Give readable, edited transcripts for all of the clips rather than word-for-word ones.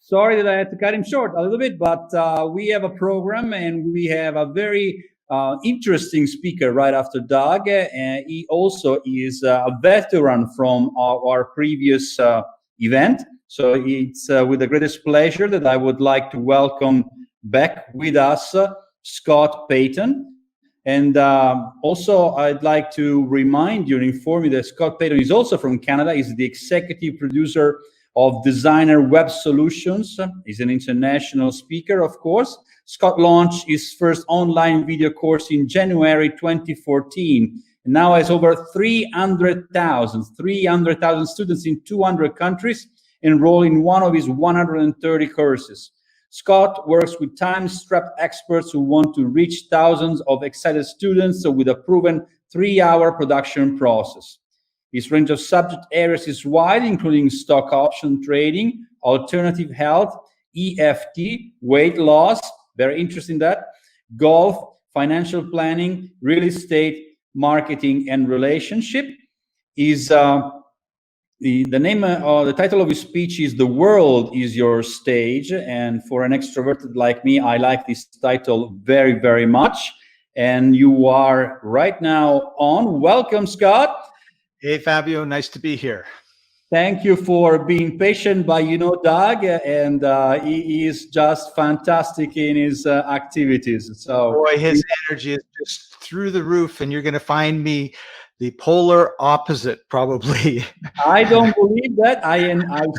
Sorry that I had to cut him short a little bit, but we have a program and we have a very interesting speaker right after Doug. And he also is a veteran from our previous event. So it's with the greatest pleasure that I would like to welcome back with us Scott Paton. And also, I'd like to remind you and inform you that Scott Paton is also from Canada. He's the executive producer of Designer Web Solutions. He's an international speaker, of course. Scott launched his first online video course in January 2014. And now has over 300,000 students in 200 countries enrolled in one of his 130 courses. Scott works with time-strapped experts who want to reach thousands of excited students with a proven 3-hour production process. His range of subject areas is wide, including stock option trading, alternative health, EFT, weight loss, very interesting in that, golf, financial planning, real estate, marketing, and relationship. The title of his speech is "The World is Your Stage," and for an extroverted like me, I like this title very, very much. And you are right now on. Welcome, Scott. Hey, Fabio, nice to be here. Thank you for being patient by, Doug, and he is just fantastic in his activities. So, boy, his energy is just through the roof, and you're going to find me the polar opposite, probably. I don't believe that. I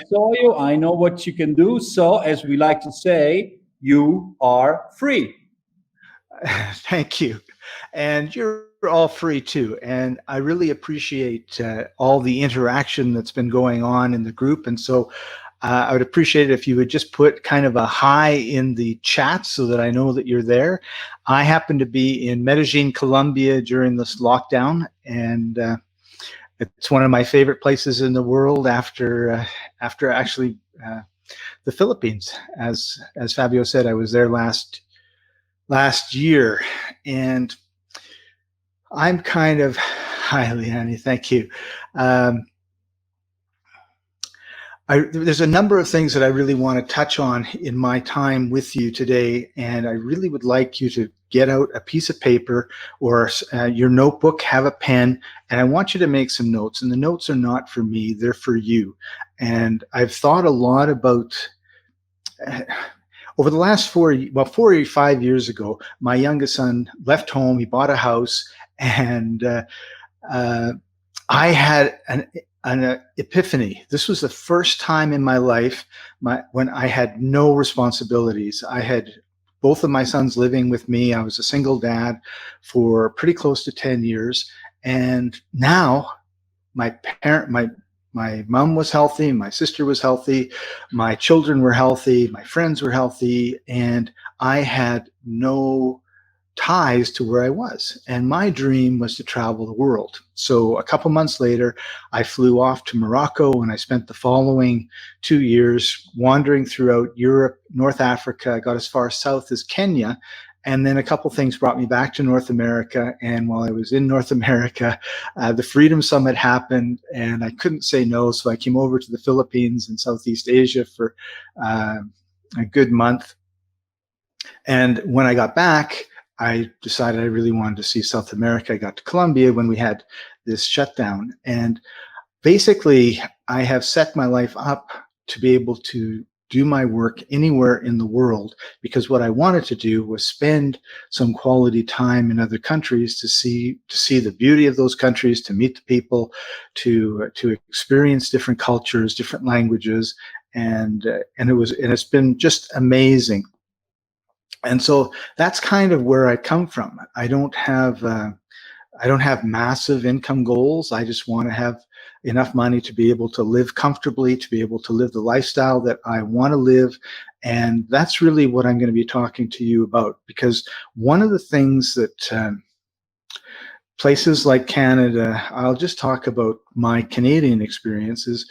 saw you. I know what you can do. So, as we like to say, you are free. Thank you. And you're all free too. And I really appreciate all the interaction that's been going on in the group. And so I would appreciate it if you would just put kind of a hi in the chat so that I know that you're there. I happen to be in Medellin, Colombia during this lockdown, and it's one of my favorite places in the world after actually the Philippines. As Fabio said, I was there last year, and I'm kind of, hi, Leanne, thank you. There's a number of things that I really want to touch on in my time with you today, and I really would like you to get out a piece of paper or your notebook, have a pen, and I want you to make some notes. And the notes are not for me, they're for you. And I've thought a lot about, over the last 4 or 5 years ago, my youngest son left home, he bought a house, and I had an epiphany. This was the first time in my life when I had no responsibilities. I had both of my sons living with me. I was a single dad for pretty close to 10 years. And now my mom was healthy, my sister was healthy, my children were healthy, my friends were healthy, and I had no ties to where I was. And my dream was to travel the world. So a couple months later, I flew off to Morocco, and I spent the following 2 years wandering throughout Europe, North Africa. I got as far south as Kenya. And then a couple things brought me back to North America. And while I was in North America, the Freedom Summit happened, and I couldn't say no. So I came over to the Philippines and Southeast Asia for a good month. And when I got back, I decided I really wanted to see South America. I got to Colombia when we had this shutdown. And basically, I have set my life up to be able to do my work anywhere in the world, because what I wanted to do was spend some quality time in other countries to see the beauty of those countries, to meet the people, to experience different cultures, different languages, and it's been just amazing. And so that's kind of where I come from. I don't have massive income goals. I just want to have enough money to be able to live comfortably, to be able to live the lifestyle that I want to live. And that's really what I'm going to be talking to you about, because one of the things that places like Canada, I'll just talk about my Canadian experiences.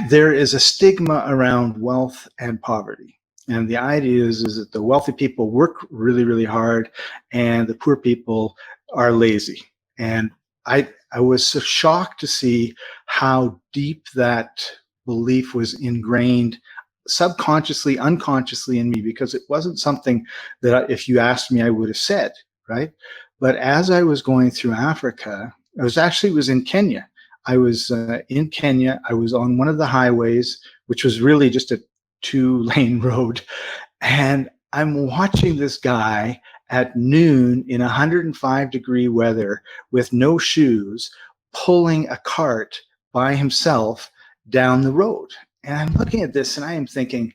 There is a stigma around wealth and poverty. And the idea is that the wealthy people work really, really hard, and the poor people are lazy. And I was so shocked to see how deep that belief was ingrained subconsciously, unconsciously in me, because it wasn't something that if you asked me, I would have said, right? But as I was going through Africa, it was in Kenya. I was in Kenya. I was on one of the highways, which was really just a 2-lane road. And I'm watching this guy at noon in 105-degree weather with no shoes, pulling a cart by himself down the road. And I'm looking at this and I am thinking,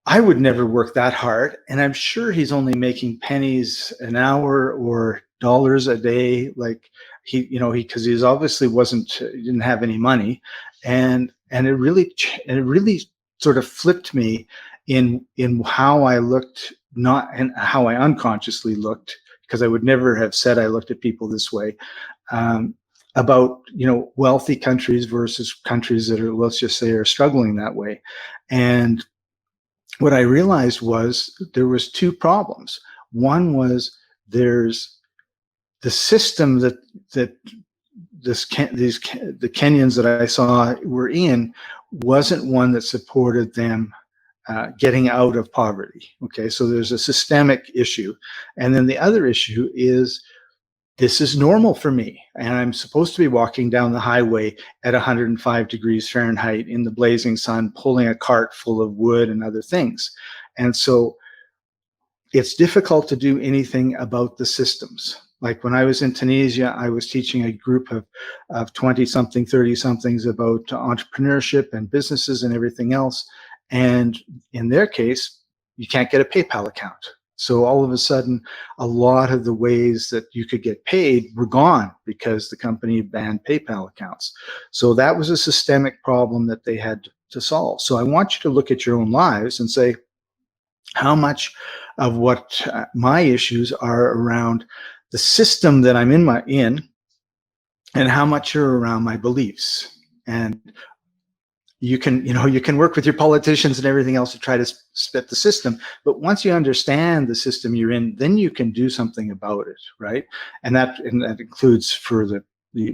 I would never work that hard. And I'm sure he's only making pennies an hour or dollars a day. Like because he's obviously he didn't have any money. And it really sort of flipped me in how I looked, not and how I unconsciously looked, because I would never have said I looked at people this way. About wealthy countries versus countries that are, let's just say, are struggling that way. And what I realized was there was 2 problems. One was there's the system that the Kenyans that I saw were in wasn't one that supported them getting out of poverty. Okay, so there's a systemic issue. And then the other issue is, this is normal for me, and I'm supposed to be walking down the highway at 105 degrees Fahrenheit in the blazing sun, pulling a cart full of wood and other things. And so it's difficult to do anything about the systems. Like when I was in Tunisia, I was teaching a group of 20-something, 30-somethings about entrepreneurship and businesses and everything else. And in their case, you can't get a PayPal account. So all of a sudden, a lot of the ways that you could get paid were gone because the company banned PayPal accounts. So that was a systemic problem that they had to solve. So I want you to look at your own lives and say, how much of what my issues are around the system that I'm in, and how much are around my beliefs. And you can work with your politicians and everything else to try to split the system. But once you understand the system you're in, then you can do something about it, right? And that includes for the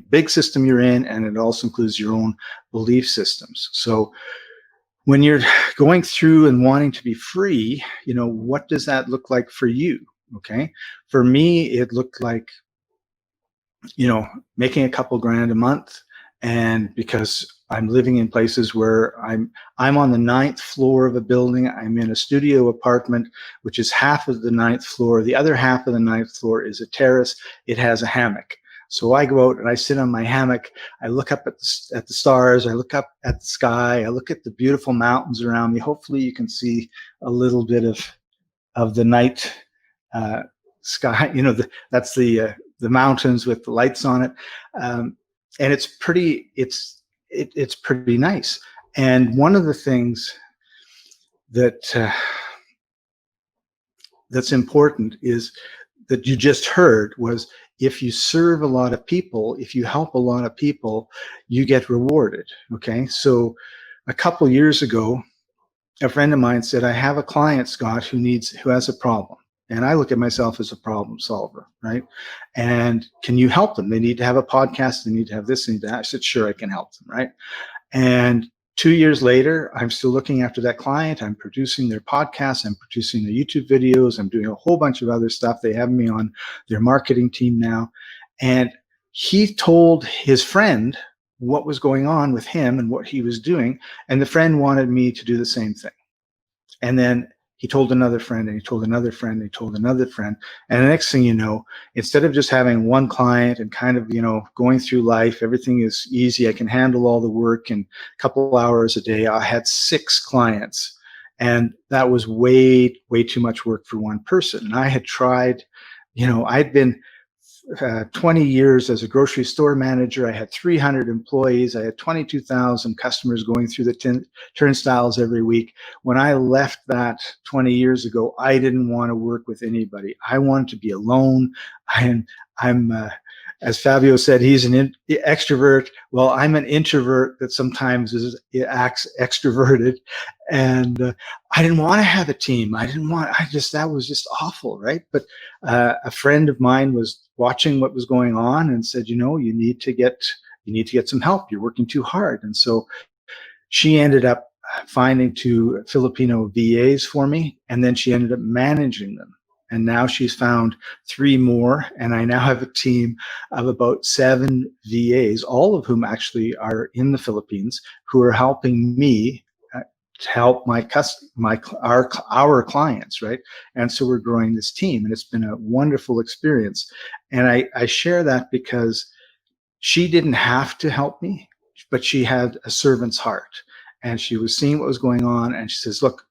big system you're in, and it also includes your own belief systems. So when you're going through and wanting to be free, what does that look like for you? Okay. For me, it looked like, making a couple grand a month. And because I'm living in places where I'm on the 9th floor of a building, I'm in a studio apartment, which is half of the 9th floor. The other half of the 9th floor is a terrace. It has a hammock. So I go out and I sit on my hammock. I look up at the stars. I look up at the sky. I look at the beautiful mountains around me. Hopefully you can see a little bit of the night sky. That's the mountains with the lights on it. And it's pretty nice. And one of the things that's important is that you just heard was, if you serve a lot of people, if you help a lot of people, you get rewarded. Okay. So a couple years ago, a friend of mine said, I have a client, Scott, who has a problem. And I look at myself as a problem solver, right? And can you help them? They need to have a podcast. They need to have this, they need that. I said, sure, I can help them, right? And 2 years later, I'm still looking after that client. I'm producing their podcasts. I'm producing their YouTube videos. I'm doing a whole bunch of other stuff. They have me on their marketing team now. And he told his friend what was going on with him and what he was doing. And the friend wanted me to do the same thing. And then he told another friend, and he told another friend, and he told another friend. And the next thing you know, instead of just having one client and kind of, going through life, everything is easy, I can handle all the work in a couple hours a day, I had 6 clients. And that was way, way too much work for one person. And I had tried, I'd been 20 years as a grocery store manager. I had 300 employees. I had 22,000 customers going through the turnstiles every week. When I left that 20 years ago, I didn't want to work with anybody. I wanted to be alone. I'm as Fabio said, he's an extrovert. Well, I'm an introvert that sometimes acts extroverted. And I didn't want to have a team. That was just awful, right? But a friend of mine was watching what was going on and said, you need to get some help. You're working too hard. And so she ended up finding 2 Filipino VAs for me, and then she ended up managing them. And now she's found 3 more, and I now have a team of about 7 VAs, all of whom actually are in the Philippines, who are helping me to help our clients, right? And so we're growing this team, and it's been a wonderful experience. And I share that because she didn't have to help me, but she had a servant's heart, and she was seeing what was going on, and she says, look,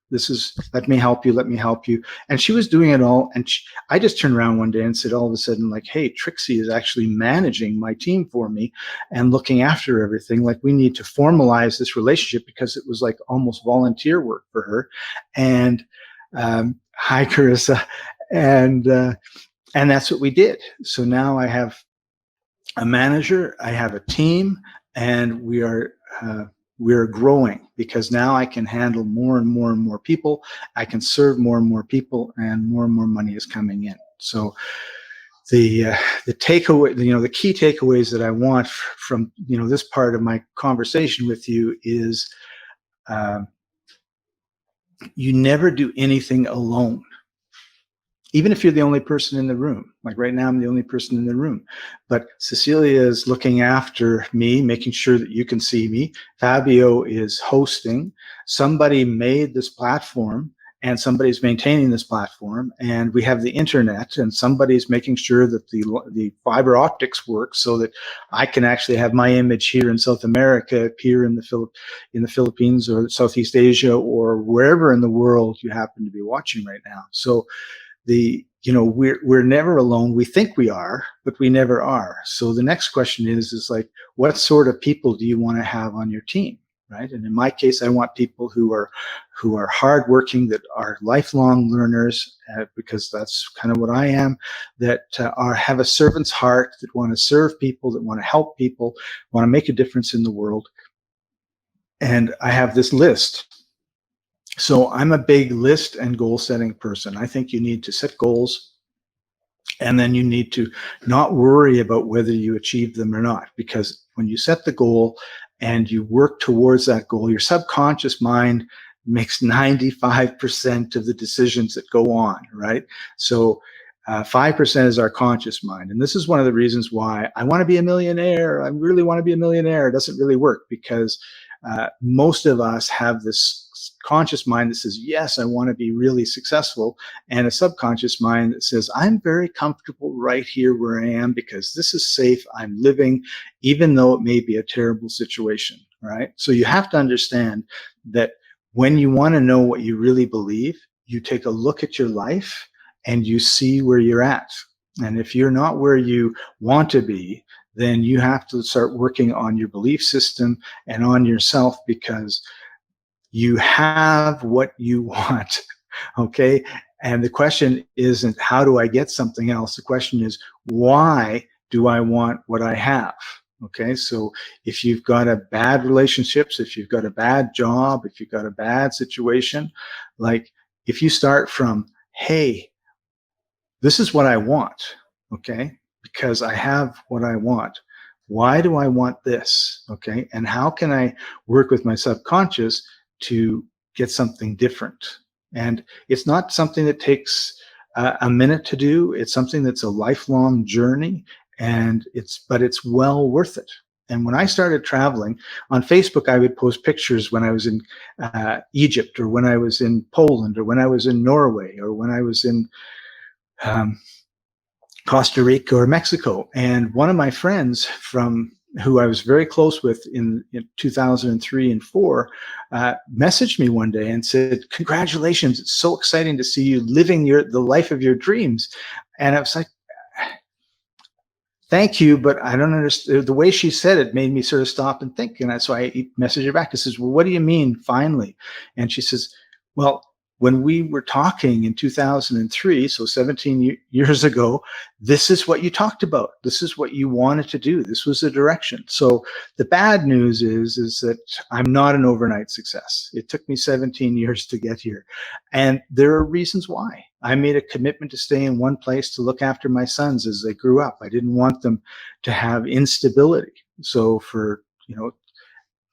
let me help you. And she was doing it all. And I just turned around one day and said, all of a sudden, like, hey, Trixie is actually managing my team for me and looking after everything. Like, we need to formalize this relationship, because it was like almost volunteer work for her. And hi, Carissa. And that's what we did. So now I have a manager, I have a team, and we're growing, because now I can handle more and more and more people. I can serve more and more people, and more money is coming in. So the takeaway, the key takeaways that I want from this part of my conversation with you is, you never do anything alone. Even if you're the only person in the room, like right now, I'm the only person in the room, but Cecilia is looking after me, making sure that you can see me. Fabio is hosting. Somebody made this platform, and somebody's maintaining this platform, and we have the internet, and somebody's making sure that the fiber optics work so that I can actually have my image here in South America, appear in the Philippines or Southeast Asia, or wherever in the world you happen to be watching right now. So we're never alone. We think we are, but we never are. So the next question is like, what sort of people do you want to have on your team, right? And in my case, I want people who are hardworking, that are lifelong learners, because that's kind of what I am. That have a servant's heart, that want to serve people, that want to help people, want to make a difference in the world. And I have this list. So I'm a big list and goal setting person. I think you need to set goals, and then you need to not worry about whether you achieve them or not, because when you set the goal and you work towards that goal, your subconscious mind makes 95% of the decisions that go on, right? So 5% is our conscious mind. And this is one of the reasons why I want to be a millionaire. I really want to be a millionaire. It doesn't really work, because most of us have this conscious mind that says, yes, I want to be really successful, and a subconscious mind that says, I'm very comfortable right here where I am, because this is safe. I'm living, even though it may be a terrible situation, right? So you have to understand that when you want to know what you really believe, you take a look at your life and you see where you're at. And if you're not where you want to be, then you have to start working on your belief system and on yourself, because you have what you want, okay? And the question isn't, how do I get something else? The question is, why do I want what I have? Okay, so if you've got a bad relationships, if you've got a bad job, if you've got a bad situation, like if you start from, hey, this is what I want, okay? Because I have what I want. Why do I want this? Okay, and how can I work with my subconscious to get something different? And it's not something that takes a minute to do. It's something that's a lifelong journey, and it's well worth it. And when I started traveling on Facebook, I would post pictures when I was in Egypt, or when I was in Poland, or when I was in Norway, or when I was in Costa Rica or Mexico. And one of my friends who I was very close with in 2003 and 4 messaged me one day and said, congratulations, it's so exciting to see you living the life of your dreams. And I was like, thank you, but I don't understand. The way she said it made me sort of stop and think. And so I messaged her back. I says, well, what do you mean finally? And she says, well, when we were talking in 2003, so 17 years ago, this is what you talked about. This is what you wanted to do. This was the direction. So the bad news is that I'm not an overnight success. It took me 17 years to get here. And there are reasons why. I made a commitment to stay in one place to look after my sons as they grew up. I didn't want them to have instability. So for,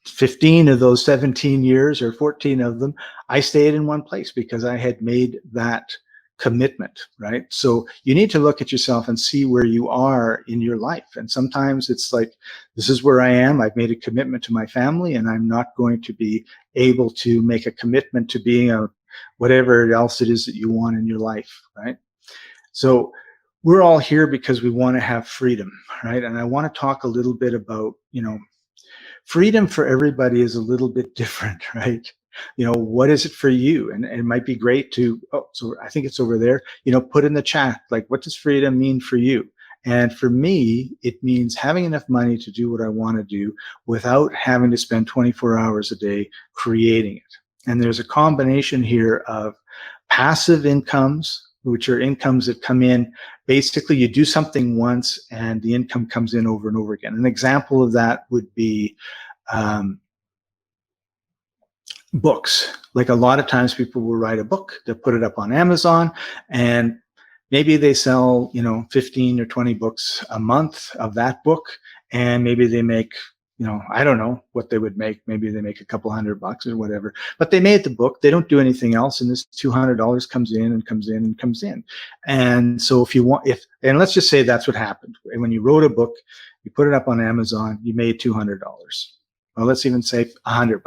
15 of those 17 years or 14 of them, I stayed in one place because I had made that commitment, right? So you need to look at yourself and see where you are in your life. And sometimes it's like, this is where I am. I've made a commitment to my family, and I'm not going to be able to make a commitment to being a whatever else it is that you want in your life, right? So we're all here because we want to have freedom, right? And I want to talk a little bit about, freedom for everybody is a little bit different, right? What is it for you? And it might be great to, so I think it's over there, put in the chat, like, what does freedom mean for you? And for me, it means having enough money to do what I want to do without having to spend 24 hours a day creating it. And there's a combination here of passive incomes, which are incomes that come in. Basically, you do something once and the income comes in over and over again. An example of that would be books. Like, a lot of times people will write a book, they'll put it up on Amazon, and maybe they sell, 15 or 20 books a month of that book. And maybe they make, I don't know what they would make. Maybe they make a couple $100 or whatever, but they made the book. They don't do anything else. And this $200 comes in and comes in and comes in. And so and let's just say that's what happened. When you wrote a book, you put it up on Amazon, you made $200. Well, let's even say $100.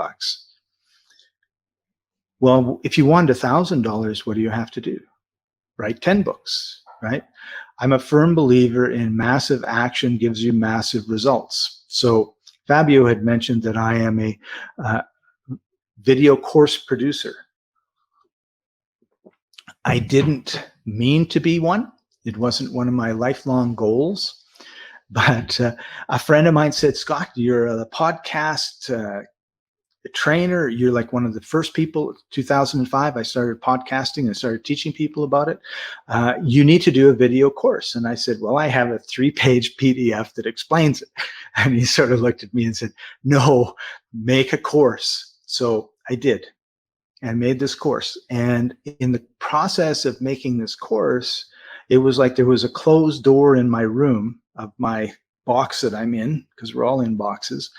Well, if you wanted $1,000, what do you have to do? Write 10 books, right? I'm a firm believer in massive action gives you massive results. So Fabio had mentioned that I am a video course producer. I didn't mean to be one. It wasn't one of my lifelong goals. But a friend of mine said, Scott, you're a podcast trainer. You're like one of the first people. 2005, I started podcasting and started teaching people about it. You need to do a video course. And I said, well, I have a 3-page PDF that explains it. And he sort of looked at me and said, no, make a course. So I did, and made this course. And in the process of making this course, it was like there was a closed door in my room of my box that I'm in, because we're all in boxes.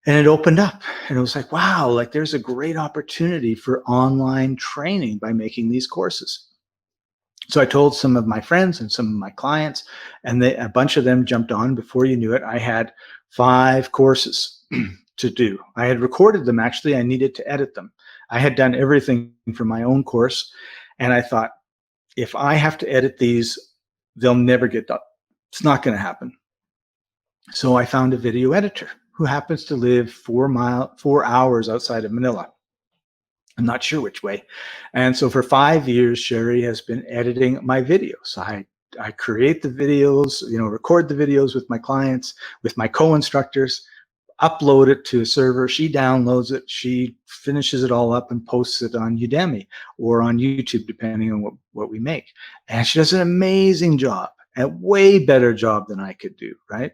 And it opened up, and it was like, wow, like, there's a great opportunity for online training by making these courses. So I told some of my friends and some of my clients, and a bunch of them jumped on. Before you knew it, I had 5 courses to do. I had recorded them. Actually, I needed to edit them. I had done everything for my own course. And I thought, if I have to edit these, they'll never get done. It's not going to happen. So I found a video editor who happens to live 4 hours outside of Manila. I'm not sure which way. And so for 5 years, Sherry has been editing my videos. I create the videos, record the videos with my clients, with my co-instructors, upload it to a server. She downloads it. She finishes it all up and posts it on Udemy or on YouTube, depending on what we make. And she does an amazing job, a way better job than I could do, right?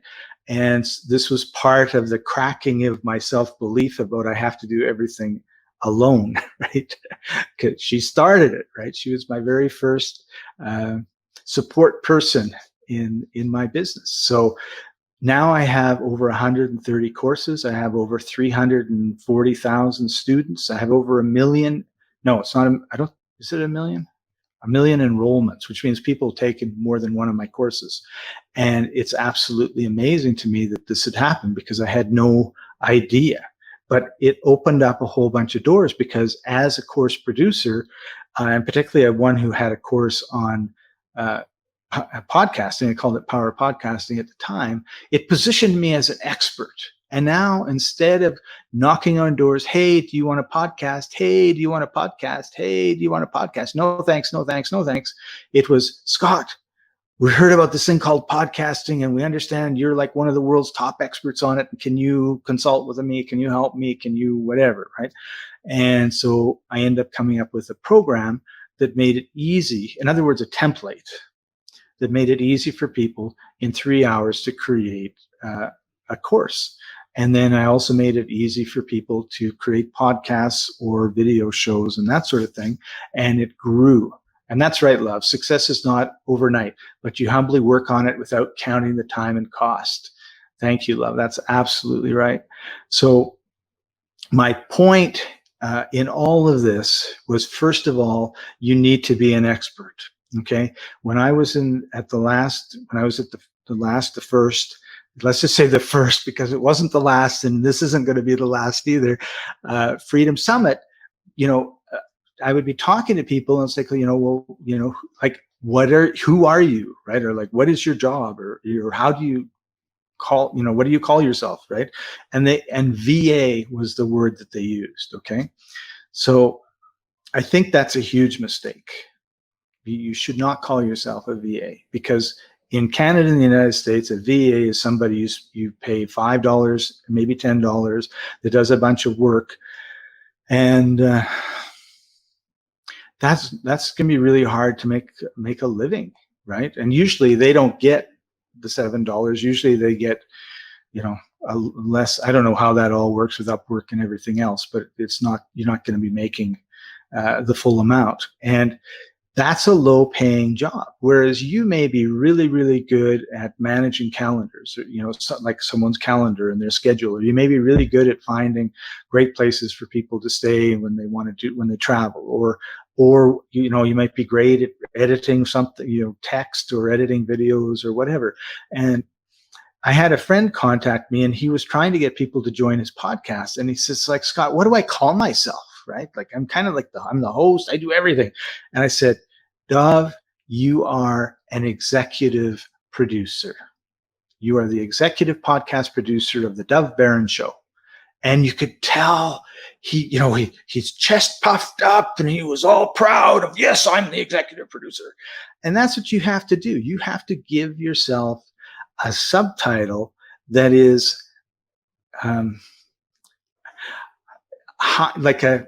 And this was part of the cracking of my self-belief about I have to do everything alone, right? Because she started it, right? She was my very first support person in my business. So now I have over 130 courses. I have over 340,000 students. I have over 1 million. No, it's not. Is it 1 million? 1 million enrollments, which means people have taken more than one of my courses. And it's absolutely amazing to me that this had happened, because I had no idea. But it opened up a whole bunch of doors, because as a course producer, and particularly one who had a course on podcasting, I called it Power Podcasting at the time, it positioned me as an expert. And now, instead of knocking on doors, hey, do you want a podcast? Hey, do you want a podcast? Hey, do you want a podcast? No, thanks, no, thanks, no, thanks. It was, Scott, we heard about this thing called podcasting, and we understand you're like one of the world's top experts on it. Can you consult with me? Can you help me? Can you whatever, right? And so I ended up coming up with a program that made it easy. In other words, a template that made it easy for people in 3 hours to create a course. And then I also made it easy for people to create podcasts or video shows and that sort of thing. And it grew. And that's right, love. Success is not overnight, but you humbly work on it without counting the time and cost. Thank you, love. That's absolutely right. So my point in all of this was, first of all, you need to be an expert. Okay. When I was at the first, let's just say the first, because it wasn't the last, and this isn't going to be the last either, Freedom Summit, I would be talking to people and say, like, who are you, right? Or like, what is your job, or how do you what do you call yourself, right? And VA was the word that they used. Okay. So I think that's a huge mistake. You should not call yourself a VA, because in Canada and the United States, a VA is somebody you pay $5, maybe $10, that does a bunch of work. And that's going to be really hard to make a living, right? And usually they don't get the $7. Usually they get, less. I don't know how that all works with Upwork and everything else, but you're not going to be making the full amount. And that's a low paying job. Whereas you may be really, really good at managing calendars, like someone's calendar and their schedule, or you may be really good at finding great places for people to stay when they travel, or you might be great at editing something, text or editing videos or whatever. And I had a friend contact me, and he was trying to get people to join his podcast. And he says, like, Scott, what do I call myself? Right? Like, I'm kind of like I'm the host. I do everything. And I said, Dov, you are an executive producer. You are the executive podcast producer of the Dov Barron Show. And you could tell he's chest puffed up and he was all proud of, yes, I'm the executive producer. And that's what you have to do. You have to give yourself a subtitle that is like a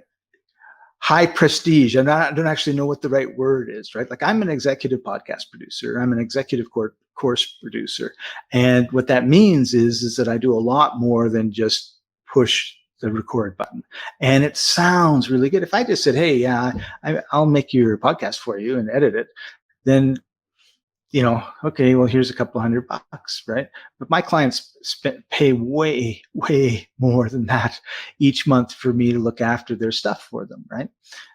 high prestige. And I don't actually know what the right word is, right? Like, I'm an executive podcast producer. I'm an executive course producer. And what that means is that I do a lot more than just push the record button. And it sounds really good. If I just said, hey, I'll make your podcast for you and edit it, then, okay, well, here's a couple $100, right? But my clients pay way, way more than that each month for me to look after their stuff for them, right?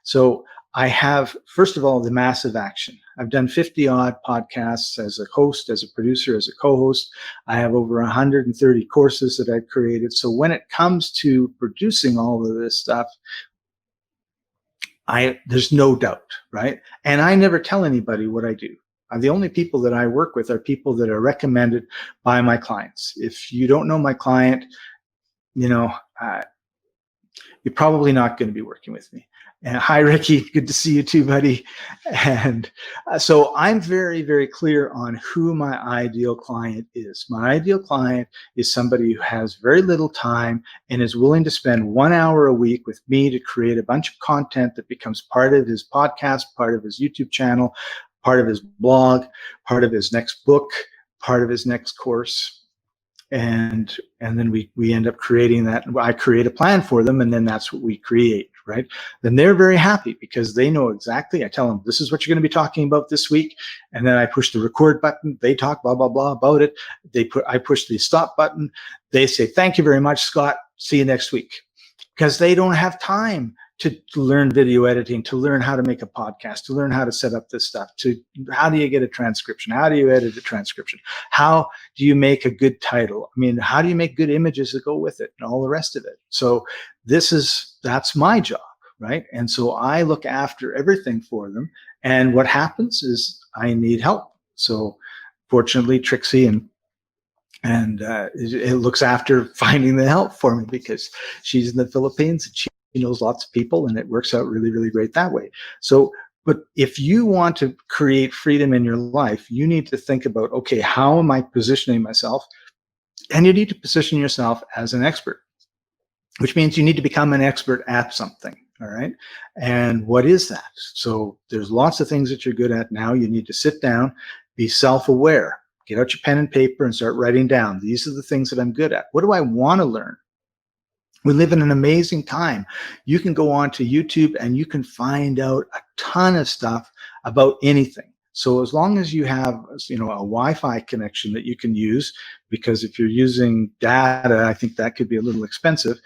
So I have, first of all, the massive action. I've done 50 odd podcasts as a host, as a producer, as a co-host. I have over 130 courses that I've created. So when it comes to producing all of this stuff, there's no doubt, right? And I never tell anybody what I do. The only people that I work with are people that are recommended by my clients. If you don't know my client, you're probably not going to be working with me. And hi, Ricky. Good to see you too, buddy. And so I'm very, very clear on who my ideal client is. My ideal client is somebody who has very little time and is willing to spend 1 hour a week with me to create a bunch of content that becomes part of his podcast, part of his YouTube channel, part of his blog, part of his next book, part of his next course. And then we end up creating that. I create a plan for them, and then that's what we create, right? Then they're very happy because they know exactly. I tell them, this is what you're going to be talking about this week. And then I push the record button. They talk blah, blah, blah about it. I push the stop button. They say, thank you very much, Scott. See you next week. Because they don't have time to learn video editing, to learn how to make a podcast, to learn how to set up this stuff, how do you get a transcription? How do you edit a transcription? How do you make a good title? I mean, how do you make good images that go with it and all the rest of it? So that's my job, right? And so I look after everything for them. And what happens is I need help. So fortunately, Trixie and it looks after finding the help for me, because she's in the Philippines and she knows lots of people, and it works out really, really great that way. So, but if you want to create freedom in your life, you need to think about, okay, how am I positioning myself? And you need to position yourself as an expert, which means you need to become an expert at something. All right. And what is that? So there's lots of things that you're good at now. You need to sit down, be self-aware, get out your pen and paper and start writing down. These are the things that I'm good at. What do I want to learn? We live in an amazing time. You can go on to YouTube and you can find out a ton of stuff about anything. So as long as you have, a Wi-Fi connection that you can use, because if you're using data, I think that could be a little expensive,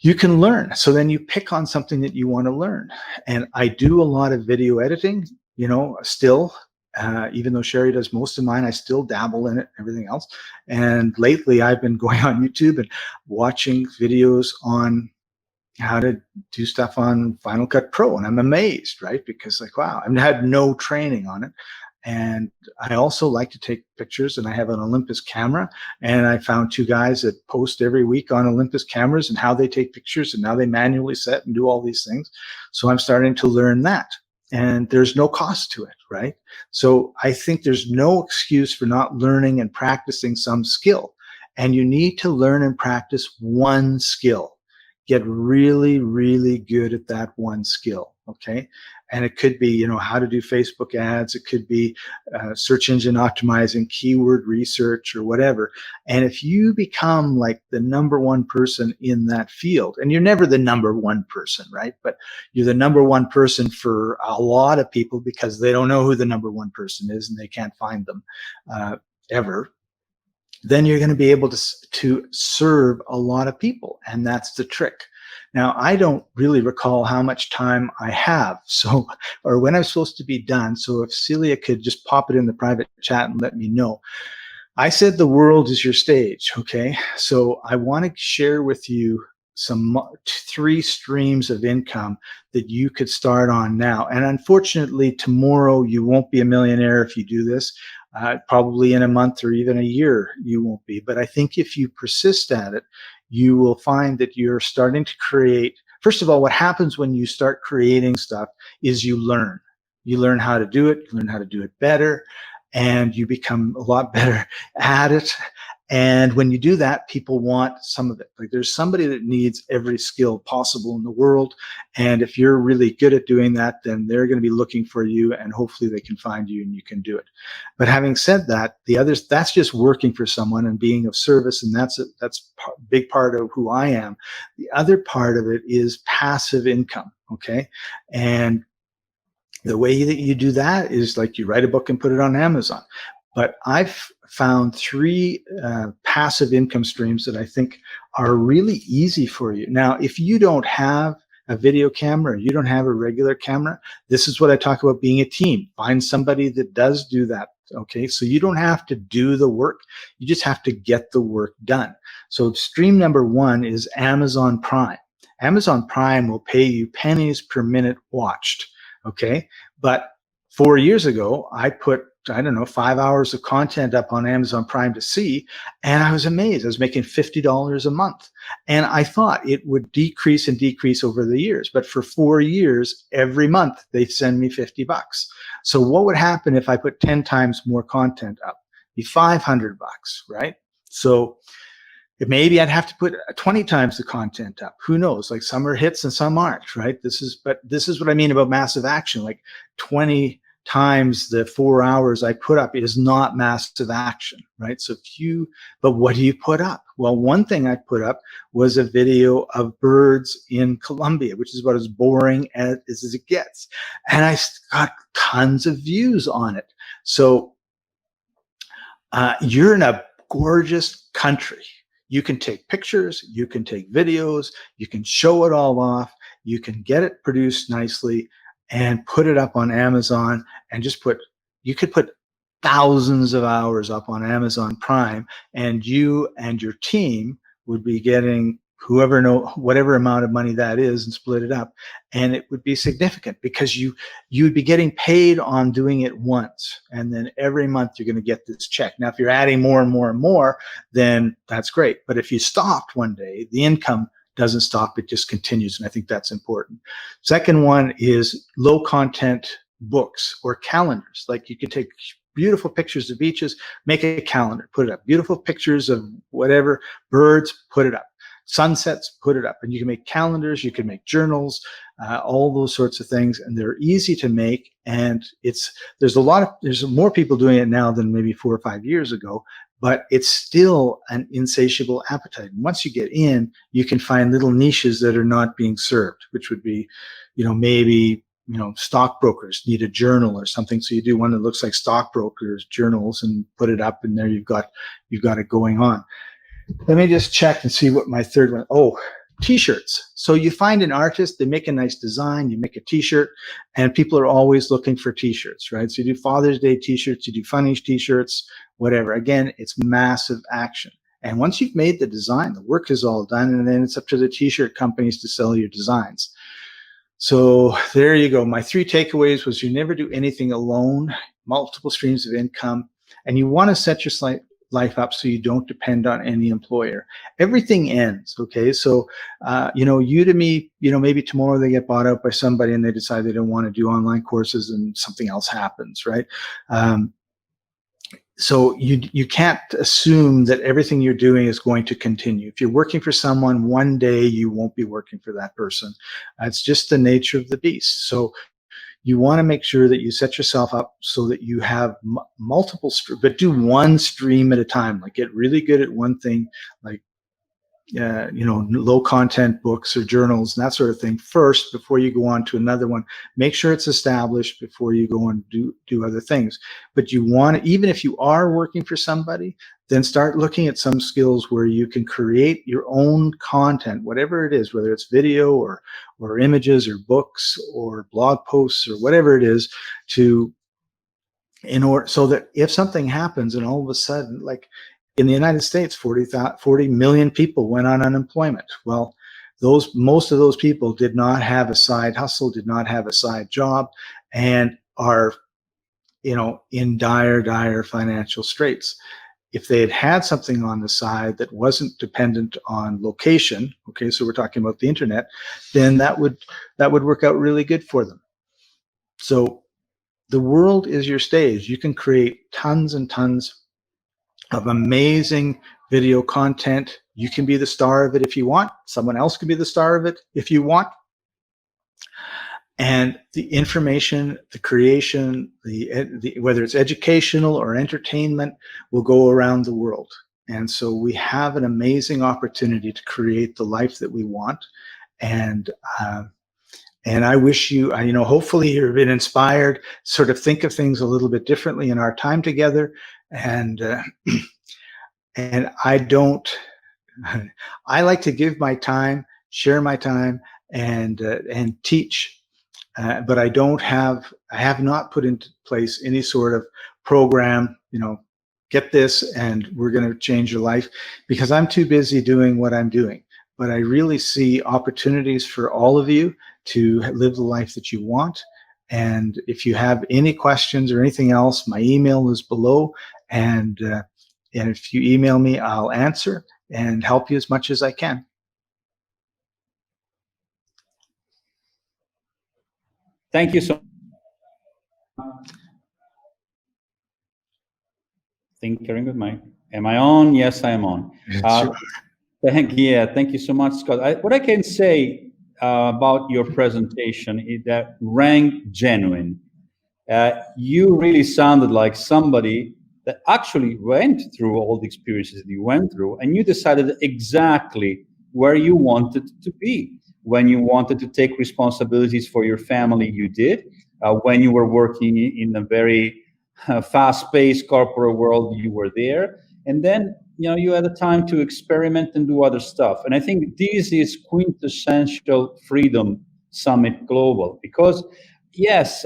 you can learn. So then you pick on something that you want to learn. And I do a lot of video editing, still, even though Sherry does most of mine, I still dabble in it, everything else. And lately I've been going on YouTube and watching videos on how to do stuff on Final Cut Pro. And I'm amazed, right? Because wow, I've had no training on it. And I also like to take pictures, and I have an Olympus camera, and I found two guys that post every week on Olympus cameras and how they take pictures and how they manually set and do all these things. So I'm starting to learn that, and there's no cost to it, right? So I think there's no excuse for not learning and practicing some skill, and you need to learn and practice one skill. Get really, really good at that one skill, okay? And it could be, how to do Facebook ads. It could be search engine optimizing, keyword research, or whatever. And if you become like the number one person in that field, and you're never the number one person, right? But you're the number one person for a lot of people because they don't know who the number one person is and they can't find them ever. Then you're going to be able to serve a lot of people. And that's the trick. Now, I don't really recall how much time I have, or when I'm supposed to be done. So if Celia could just pop it in the private chat and let me know. I said the world is your stage, okay? So I want to share with you some 3 streams of income that you could start on now. And unfortunately, tomorrow you won't be a millionaire if you do this. Probably in a month or even a year, you won't be. But I think if you persist at it, you will find that you're starting to create. First of all, what happens when you start creating stuff is you learn. You learn how to do it, you learn how to do it better, and you become a lot better at it. And when you do that, people want some of it. Like there's somebody that needs every skill possible in the world. And if you're really good at doing that, then they're going to be looking for you, and hopefully they can find you and you can do it. But having said that, the others, that's just working for someone and being of service. And that's a big part of who I am. The other part of it is passive income. Okay. And the way that you do that is like you write a book and put it on Amazon. But I've found 3 passive income streams that I think are really easy for you. Now, if you don't have a video camera, or you don't have a regular camera, this is what I talk about being a team. Find somebody that does do that, okay? So you don't have to do the work. You just have to get the work done. So stream number 1 is Amazon Prime. Amazon Prime will pay you pennies per minute watched, okay? But 4 years ago, I put 5 hours of content up on Amazon Prime to see, and I was amazed. I was making $50 a month. And I thought it would decrease and decrease over the years. But for 4 years, every month, they send me $50. So what would happen if I put 10 times more content up? It'd be $500, right? So maybe I'd have to put 20 times the content up. Who knows? Like some are hits and some aren't, right? This is what I mean about massive action. Like 20 times the 4 hours I put up is not massive action, right? So but what do you put up? Well, one thing I put up was a video of birds in Colombia, which is about as boring as it gets. And I got tons of views on it. So you're in a gorgeous country. You can take pictures, you can take videos, you can show it all off, you can get it produced nicely and put it up on Amazon, and you could put thousands of hours up on Amazon Prime, and you and your team would be getting whatever amount of money that is and split it up. And it would be significant because you'd be getting paid on doing it once. And then every month you're going to get this check. Now, if you're adding more and more and more, then that's great. But if you stopped one day, the income doesn't stop, it just continues. And I think that's important. Second one is low content books or calendars. Like you can take beautiful pictures of beaches, make a calendar, put it up. Beautiful pictures of whatever, birds, put it up. Sunsets, put it up. And you can make calendars, you can make journals, all those sorts of things. And they're easy to make. And there's more people doing it now than maybe 4 or 5 years ago, but it's still an insatiable appetite. And once you get in, you can find little niches that are not being served, which would be, maybe stockbrokers need a journal or something. So you do one that looks like stockbrokers journals and put it up, and there you've got it going on. Let me just check and see what my third one. Oh, t-shirts. So you find an artist, they make a nice design, you make a t-shirt, and people are always looking for t-shirts, right? So you do Father's Day t-shirts, you do Funnies t-shirts, whatever. Again, it's massive action. And once you've made the design, the work is all done, and then it's up to the t-shirt companies to sell your designs. So there you go. My 3 takeaways was you never do anything alone, multiple streams of income, and you want to set your life up so you don't depend on any employer. Everything ends, okay? So, Udemy, maybe tomorrow they get bought out by somebody and they decide they don't want to do online courses and something else happens, right? So you can't assume that everything you're doing is going to continue. If you're working for someone, one day you won't be working for that person. It's just the nature of the beast. So you want to make sure that you set yourself up so that you have multiple streams, but do one stream at a time. Like get really good at one thing, like low content books or journals and that sort of thing first before you go on to another one. Make sure it's established before you go and do other things. But you want to, even if you are working for somebody, then start looking at some skills where you can create your own content, whatever it is, whether it's video or images or books or blog posts or whatever it is, in order so that if something happens and all of a sudden, like in the United States, 40 million people went on unemployment. Well, most of those people did not have a side hustle, did not have a side job, and are, in dire financial straits. If they had something on the side that wasn't dependent on location, okay, so we're talking about the internet, then that would work out really good for them. So the world is your stage. You can create tons and tons of amazing video content. You can be the star of it if you want. Someone else can be the star of it if you want. And the information, the creation, whether it's educational or entertainment, will go around the world. And so we have an amazing opportunity to create the life that we want. And I wish you, hopefully you've been inspired, sort of think of things a little bit differently in our time together. And I like to give my time, share my time, and teach. But I have not put into place any sort of program, get this and we're going to change your life, because I'm too busy doing what I'm doing. But I really see opportunities for all of you to live the life that you want. And if you have any questions or anything else, my email is below. And if you email me, I'll answer and help you as much as I can. Thank you so much. Tinkering with am I on? Yes, I am on. Thank you so much, Scott. What I can say about your presentation is that rang genuine. You really sounded like somebody that actually went through all the experiences that you went through, and you decided exactly where you wanted to be. When you wanted to take responsibilities for your family, you did. When you were working in a very fast-paced corporate world, you were there. And then, you had the time to experiment and do other stuff. And I think this is quintessential Freedom Summit Global, because yes,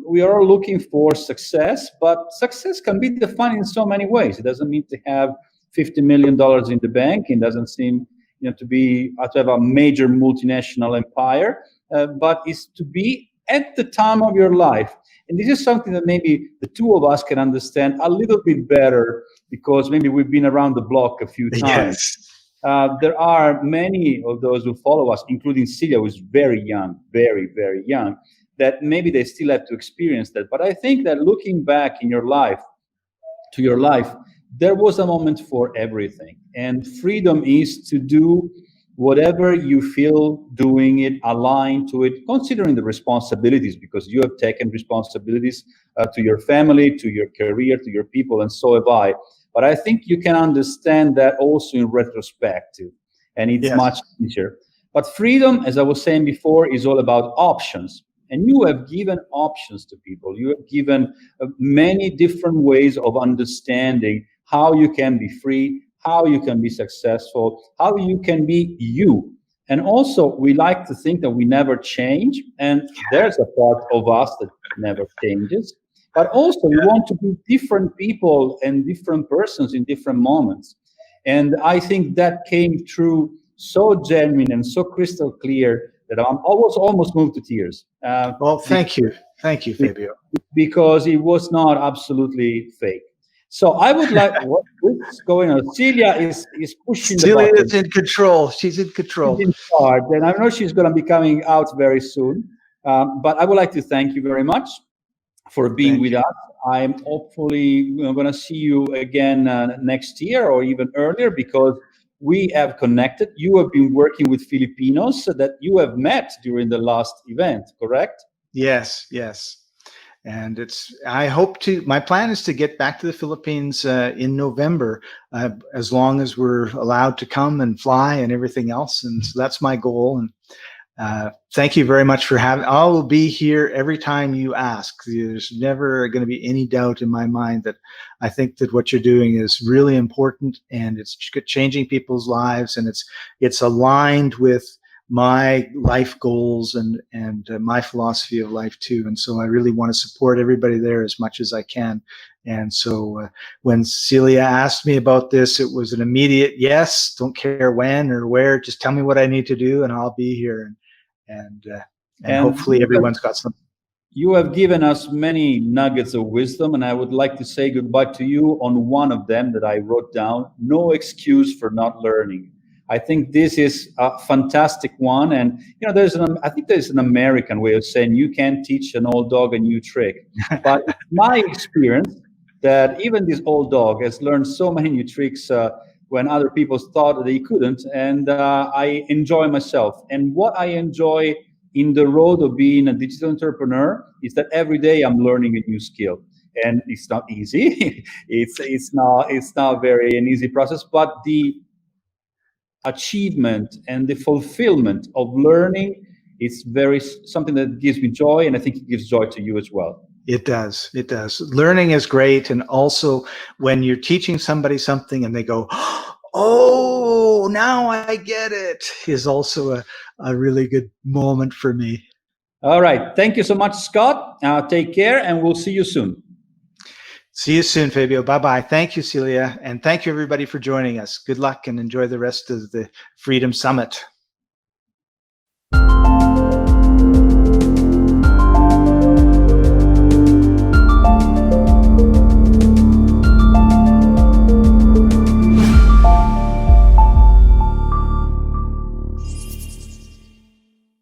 we are looking for success, but success can be defined in so many ways. It doesn't mean to have $50 million in the bank. It doesn't seem to have a major multinational empire, but it's to be at the time of your life. And this is something that maybe the two of us can understand a little bit better, because maybe we've been around the block a few times. Yes. There are many of those who follow us, including Celia, who is very young, very, very young, that maybe they still have to experience that. But I think that looking back in your life, there was a moment for everything. And freedom is to do whatever you feel doing it, aligned to it, considering the responsibilities, because you have taken responsibilities to your family, to your career, to your people, and so have I. But I think you can understand that also in retrospective, and it's much easier. But freedom, as I was saying before, is all about options. And you have given options to people. You have given many different ways of understanding how you can be free, how you can be successful, how you can be you. And also, we like to think that we never change, and there's a part of us that never changes. But also, we want to be different people and different persons in different moments. And I think that came through so genuine and so crystal clear that I was almost moved to tears. Well, thank you, Fabio. Because it was not absolutely fake. So I would like, what's going on? Celia is pushing the button. Celia is in control. She's in control. She's in charge, and I know she's going to be coming out very soon. But I would like to thank you very much for being with us. I'm hopefully going to see you again next year or even earlier, because we have connected. You have been working with Filipinos that you have met during the last event, correct? Yes. And I hope to, my plan is to get back to the Philippines in November, as long as we're allowed to come and fly and everything else. And so that's my goal. And thank you very much for having, I will be here every time you ask. There's never going to be any doubt in my mind that I think that what you're doing is really important, and it's changing people's lives, and it's aligned with my life goals and my philosophy of life too. And so I really want to support everybody there as much as I can. And so when Celia asked me about this, it was an immediate yes. Don't care when or where, just tell me what I need to do and I'll be here. And hopefully everyone's got some. You have given us many nuggets of wisdom, and I would like to say goodbye to you on one of them that I wrote down: no excuse for not learning. I think this is a fantastic one. And, I think there's an American way of saying you can't teach an old dog a new trick. But it's my experience that even this old dog has learned so many new tricks when other people thought they couldn't. And I enjoy myself. And what I enjoy in the road of being a digital entrepreneur is that every day I'm learning a new skill. And it's not easy. it's not very an easy process, but the achievement and the fulfillment of learning is something that gives me joy, and I think it gives joy to you as well. It does. Learning is great. And also when you're teaching somebody something and they go, oh, now I get it, is also a really good moment for me. All right. Thank you so much, Scott. Take care, and we'll see you soon. See you soon, Fabio. Bye-bye. Thank you, Celia. And thank you, everybody, for joining us. Good luck and enjoy the rest of the Freedom Summit.